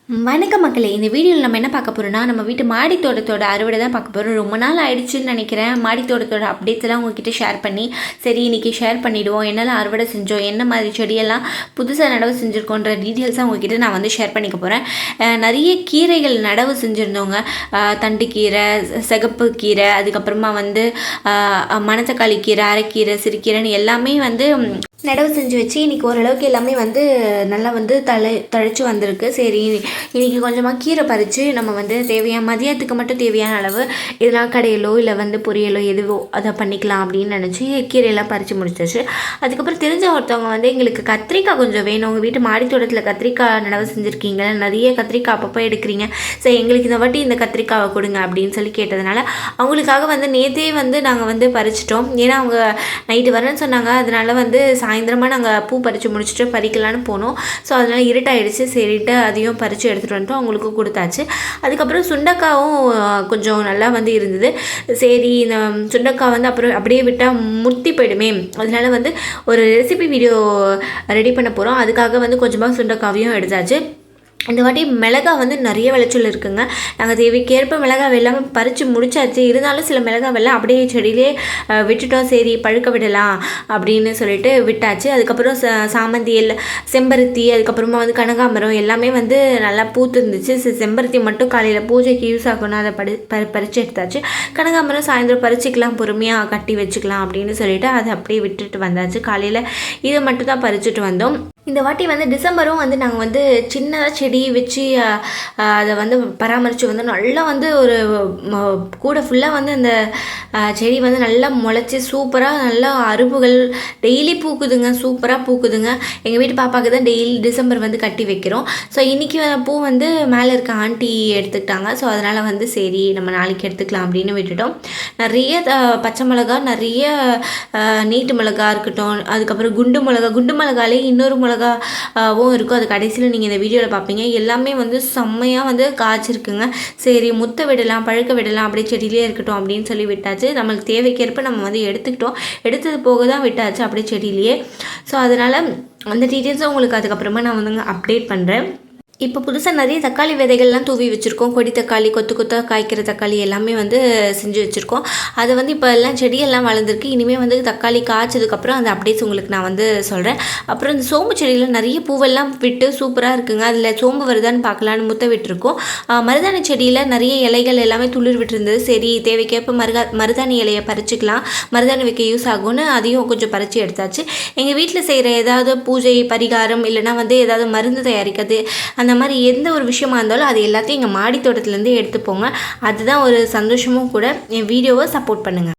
வணக்கம் மக்களே, இந்த வீடியோவில் நம்ம என்ன பார்க்க போகிறோம்னா, நம்ம வீட்டு மாடி தோட்டத்தோட அறுவடை தான் பார்க்க போகிறோம். ரொம்ப நாள் ஆயிடுச்சுன்னு நினைக்கிறேன் மாடி தோட்டத்தோட அப்டேட்ஸ் எல்லாம் உங்ககிட்ட ஷேர் பண்ணி. சரி, இன்றைக்கி ஷேர் பண்ணிவிடுவோம். என்னெல்லாம் அறுவடை செஞ்சோம், என்ன மாதிரி செடியெல்லாம் புதுசாக நடவு செஞ்சுருக்கோன்ற டீட்டெயில்ஸாக உங்ககிட்ட நான் வந்து ஷேர் பண்ணிக்க போகிறேன். நிறைய கீரைகள் நடவு செஞ்சுருந்தோங்க. தண்டு கீரை, சிகப்பு கீரை, அதுக்கப்புறமா வந்து மணத்தக்காளி கீரை, அரைக்கீரை, சிறுகீரைன்னு எல்லாமே வந்து நடவு செஞ்சு வச்சு இன்றைக்கி ஓரளவுக்கு எல்லாமே வந்து நல்லா வந்து தழைச்சி வந்திருக்கு. சரி, இன்றைக்கி கொஞ்சமாக கீரை பறித்து நம்ம வந்து மதியத்துக்கு மட்டும் தேவையான அளவு இதெல்லாம் கடையிலோ இல்லை வந்து பொரியலோ எதுவோ அதை பண்ணிக்கலாம் அப்படின்னு நினச்சி கீரையெல்லாம் பறித்து முடிச்சிச்சு. அதுக்கப்புறம் தெரிஞ்ச ஒருத்தவங்க வந்து எங்களுக்கு கத்திரிக்காய் கொஞ்சம் வேணும், உங்கள் வீட்டு மாடித்தோட்டத்தில் கத்திரிக்காய் நடவு செஞ்சுருக்கீங்க, நிறைய கத்திரிக்காய் அப்பப்போ எடுக்கிறீங்க, சரி எங்களுக்கு இந்த வாட்டி இந்த கத்திரிக்காவை கொடுங்க அப்படின்னு சொல்லி கேட்டதுனால அவங்களுக்காக வந்து நேற்றே வந்து நாங்கள் வந்து பறிச்சிட்டோம். ஏன்னா அவங்க நைட்டு வரேன்னு சொன்னாங்க. அதனால வந்து சாயந்தரமாக நாங்கள் பூ பறித்து முடிச்சுட்டு பறிக்கலான்னு போனோம். ஸோ அதனால் இருட்டாயிடுச்சு. சரிட்டு அதையும் பறித்து எடுத்துகிட்டு வந்துட்டோம், அவங்களுக்கும் கொடுத்தாச்சு. அதுக்கப்புறம் சுண்டக்காவும் கொஞ்சம் நல்லா வந்து இருந்தது. சரி, இந்த சுண்டக்காய் வந்து அப்புறம் அப்படியே விட்டால் முத்தி போயிடுமே, அதனால வந்து ஒரு ரெசிபி வீடியோ ரெடி பண்ண போகிறோம். அதுக்காக வந்து கொஞ்சமாக சுண்டக்காவையும் எடுத்தாச்சு. இந்த வாட்டி மிளகாய் வந்து நிறைய விளைச்சல் இருக்குங்க. நாங்கள் தேவைக்கேற்ப மிளகாய் எல்லாமே பறித்து முடிச்சாச்சு. இருந்தாலும் சில மிளகாய் வெள்ளம் அப்படியே செடியிலே விட்டுட்டோம். சரி, பழுக்க விடலாம் அப்படின்னு சொல்லிட்டு விட்டாச்சு. அதுக்கப்புறம் சாமந்தி, செம்பருத்தி, அதுக்கப்புறமா வந்து கனகாம்பரம் எல்லாமே வந்து நல்லா பூத்து இருந்துச்சு. செம்பருத்தி மட்டும் காலையில் பூஜைக்கு யூஸ் ஆகணும், அதை பறித்து எடுத்தாச்சு. கனகாம்பரம் சாயந்தரம் பறிச்சிக்கலாம், பொறுமையாக கட்டி வச்சுக்கலாம் அப்படின்னு சொல்லிட்டு அதை அப்படியே விட்டுட்டு வந்தாச்சு. காலையில் இதை மட்டும் தான் பறிச்சுட்டு வந்தோம். இந்த வாட்டி வந்து டிசம்பரும் வந்து நாங்கள் வந்து சின்னதாக செடி வச்சு அதை வந்து பராமரித்து வந்து நல்லா வந்து ஒரு கூட ஃபுல்லாக வந்து அந்த செடி வந்து நல்லா முளைச்சி சூப்பராக நல்லா அரும்புகள் டெய்லி பூக்குதுங்க, சூப்பராக பூக்குதுங்க. எங்கள் வீட்டு பாப்பாவுக்கு தான் டெய்லி டிசம்பர் வந்து கட்டி வைக்கிறோம். ஸோ இன்றைக்கி பூ வந்து மேலே இருக்க ஆண்டி எடுத்துக்கிட்டாங்க. ஸோ அதனால் வந்து சரி நம்ம நாளைக்கு எடுத்துக்கலாம் அப்படின்னு விட்டுட்டோம். நிறைய பச்சை மிளகா, நிறைய நீட்டு மிளகா இருக்கட்டும், அதுக்கப்புறம் குண்டு மிளகாலே இன்னொரு மிளகாவும் இருக்கும். அது கடைசியில் நீங்கள் இந்த வீடியோவில் பார்ப்பீங்க. எல்லாமே வந்து செம்மையாக வந்து காய்ச்சிருக்குங்க. சரி, முத்த விடலாம், பழுக்க விடலாம், அப்படியே செடியிலே இருக்கட்டும் அப்படின்னு சொல்லி விட்டாச்சு. நம்மளுக்கு தேவைக்கேற்ப நம்ம வந்து எடுத்துக்கிட்டோம். எடுத்தது போக தான் விட்டாச்சு அப்படியே செடியிலேயே. ஸோ அதனால் அந்த டீட்டெயில்ஸும் உங்களுக்கு அதுக்கப்புறமா நான் வந்து அப்டேட் பண்ணுறேன். இப்போ புதுசாக நிறைய தக்காளி விதைகள்லாம் தூவி வச்சுருக்கோம். கொடி தக்காளி, கொத்தாக காய்க்கிற தக்காளி எல்லாமே வந்து செஞ்சு வச்சுருக்கோம். அதை வந்து இப்போ எல்லாம் செடியெல்லாம் வளர்ந்துருக்கு. இனிமேல் வந்து தக்காளி காய்ச்சதுக்கப்புறம் அந்த அப்டேட்ஸ் உங்களுக்கு நான் வந்து சொல்கிறேன். அப்புறம் இந்த சோம்பு செடியில் நிறைய பூவெல்லாம் விட்டு சூப்பராக இருக்குங்க. அதில் சோம்பு வருதான்னு பார்க்கலான்னு முத்த விட்டுருக்கோம். மருதாணி செடியில் நிறைய இலைகள் எல்லாமே துளிர் விட்டுருந்தது. சரி, தேவைக்கேற்ப மருதாணி இலையை பறிச்சுக்கலாம், மருதாணி வைக்க யூஸ் ஆகும்னு அதையும் கொஞ்சம் பறித்து எடுத்தாச்சு. எங்கள் வீட்டில் செய்கிற ஏதாவது பூஜை பரிகாரம் இல்லைனா வந்து ஏதாவது மருந்து தயாரிக்கிறது, அந்த மாதிரி எந்த ஒரு விஷயமா இருந்தாலும் அது எல்லாத்தையும் எங்கள் மாடி தோட்டத்துலேருந்தே எடுத்துப்போங்க. அதுதான் ஒரு சந்தோஷமும் கூட. என் வீடியோவை சப்போர்ட் பண்ணுங்கள்.